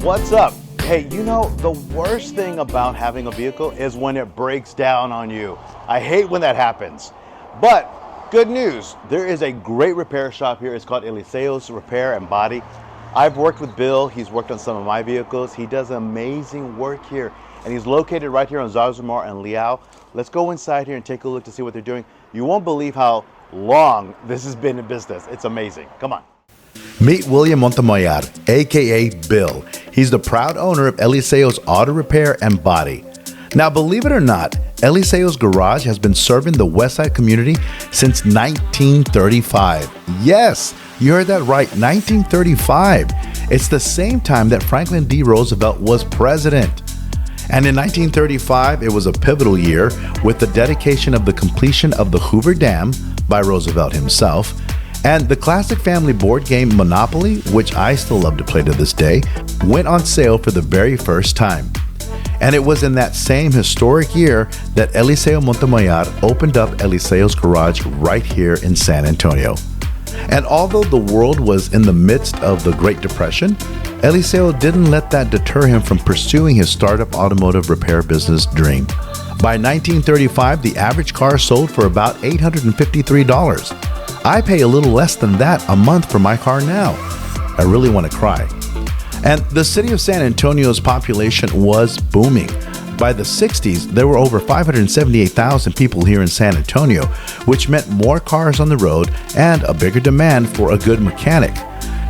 What's up? Hey, you know, the worst thing about having a vehicle is when it breaks down on you. I hate when that happens. But good news, there is a great repair shop here. It's called Eliseo's Repair and Body. I've worked with Bill. He's worked on some of my vehicles. He does amazing work here. And he's located right here on Zarzamar and Liao. Let's go inside here and take a look to see what they're doing. You won't believe how long this has been in business. It's amazing. Come on. Meet William Montemayor, aka Bill. He's the proud owner of Eliseo's Auto Repair and Body. Now, believe it or not, Eliseo's Garage has been serving the Westside community since 1935. Yes, you heard that right, 1935. It's the same time that Franklin D. Roosevelt was president. And in 1935, it was a pivotal year with the dedication of the completion of the Hoover Dam by Roosevelt himself, and the classic family board game Monopoly, which I still love to play to this day, went on sale for the very first time. And it was in that same historic year that Eliseo Montemayor opened up Eliseo's Garage right here in San Antonio. And although the world was in the midst of the Great Depression, Eliseo didn't let that deter him from pursuing his startup automotive repair business dream. By 1935, the average car sold for about $853. I pay a little less than that a month for my car now. I really want to cry. And the city of San Antonio's population was booming. By the 60s, there were over 578,000 people here in San Antonio, which meant more cars on the road and a bigger demand for a good mechanic.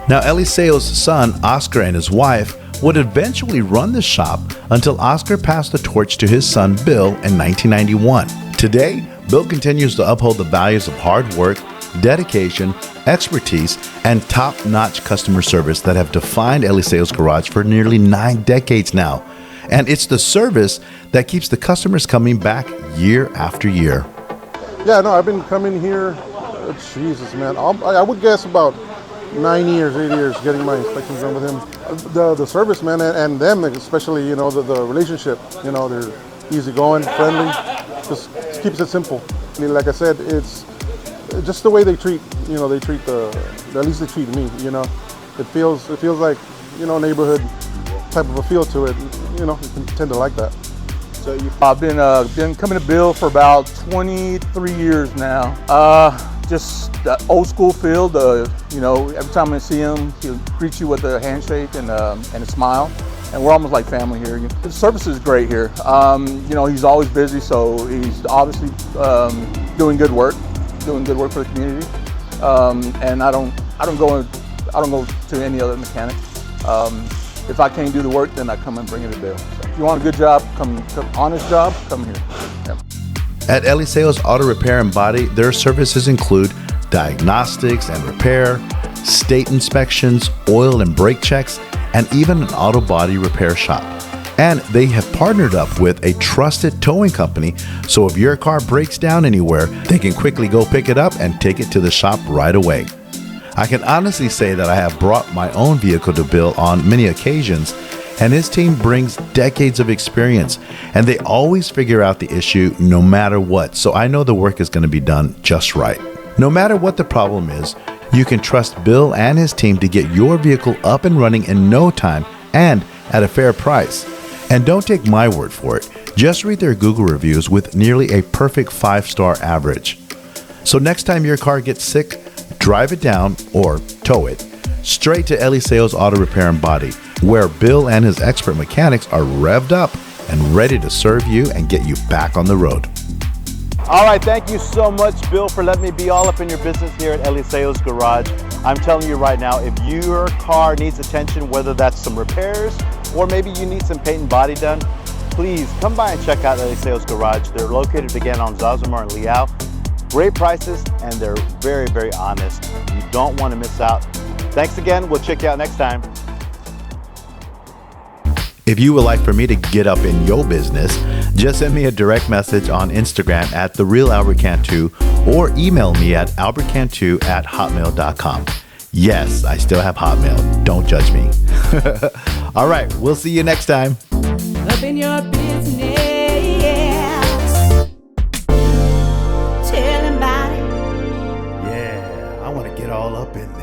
Now, Eliseo's son, Oscar, and his wife would eventually run the shop until Oscar passed the torch to his son, Bill, in 1991. Today, Bill continues to uphold the values of hard work, dedication, expertise, and top-notch customer service that have defined Eliseo's Garage for nearly 9 decades now. And it's the service that keeps the customers coming back year after year. Yeah, no, I've been coming here, Jesus, man. I would guess about 9 years, 8 years getting my inspections done with him. The service, man, and them especially, you know, the relationship, you know, they're easygoing, friendly, just keeps it simple. I mean, like I said, it's just the way they treat, you know, at least they treat me, you know. It feels like, you know, neighborhood type of a feel to it, you know, you can tend to like that. So I've been coming to Bill for about 23 years now. Just the old school feel, you know, every time I see him, he'll greet you with a handshake and a smile. And we're almost like family here. The service is great here. You know, he's always busy, so he's obviously doing good work for the community. And I don't go to any other mechanic. If I can't do the work, then I come and bring it to Bill. So if you want a good job, honest job, come here. Yeah. At Eliseo's Auto Repair and Body, their services include diagnostics and repair, state inspections, oil and brake checks, and even an auto body repair shop. And they have partnered up with a trusted towing company, so if your car breaks down anywhere, they can quickly go pick it up and take it to the shop right away. I can honestly say that I have brought my own vehicle to Bill on many occasions, and his team brings decades of experience, and they always figure out the issue no matter what, so I know the work is going to be done just right. No matter what the problem is, you can trust Bill and his team to get your vehicle up and running in no time and at a fair price. And don't take my word for it, just read their Google reviews with nearly a perfect 5-star average. So next time your car gets sick, drive it down or tow it straight to Eliseo's Auto Repair and Body, where Bill and his expert mechanics are revved up and ready to serve you and get you back on the road. All right, thank you so much, Bill, for letting me be all up in your business here at Eliseo's Garage. I'm telling you right now, if your car needs attention, whether that's some repairs or maybe you need some paint and body done, please come by and check out Eliseo's Garage. They're located again on Zarzamar and Liao. Great prices, and they're very, very honest. You don't want to miss out. Thanks again. We'll check you out next time. If you would like for me to get up in your business, just send me a direct message on Instagram at TheRealAlbertCantu or email me at albertcantu@hotmail.com. Yes, I still have Hotmail. Don't judge me. All right, we'll see you next time. Up in your business, tell him about it. Yeah, I want to get all up in there.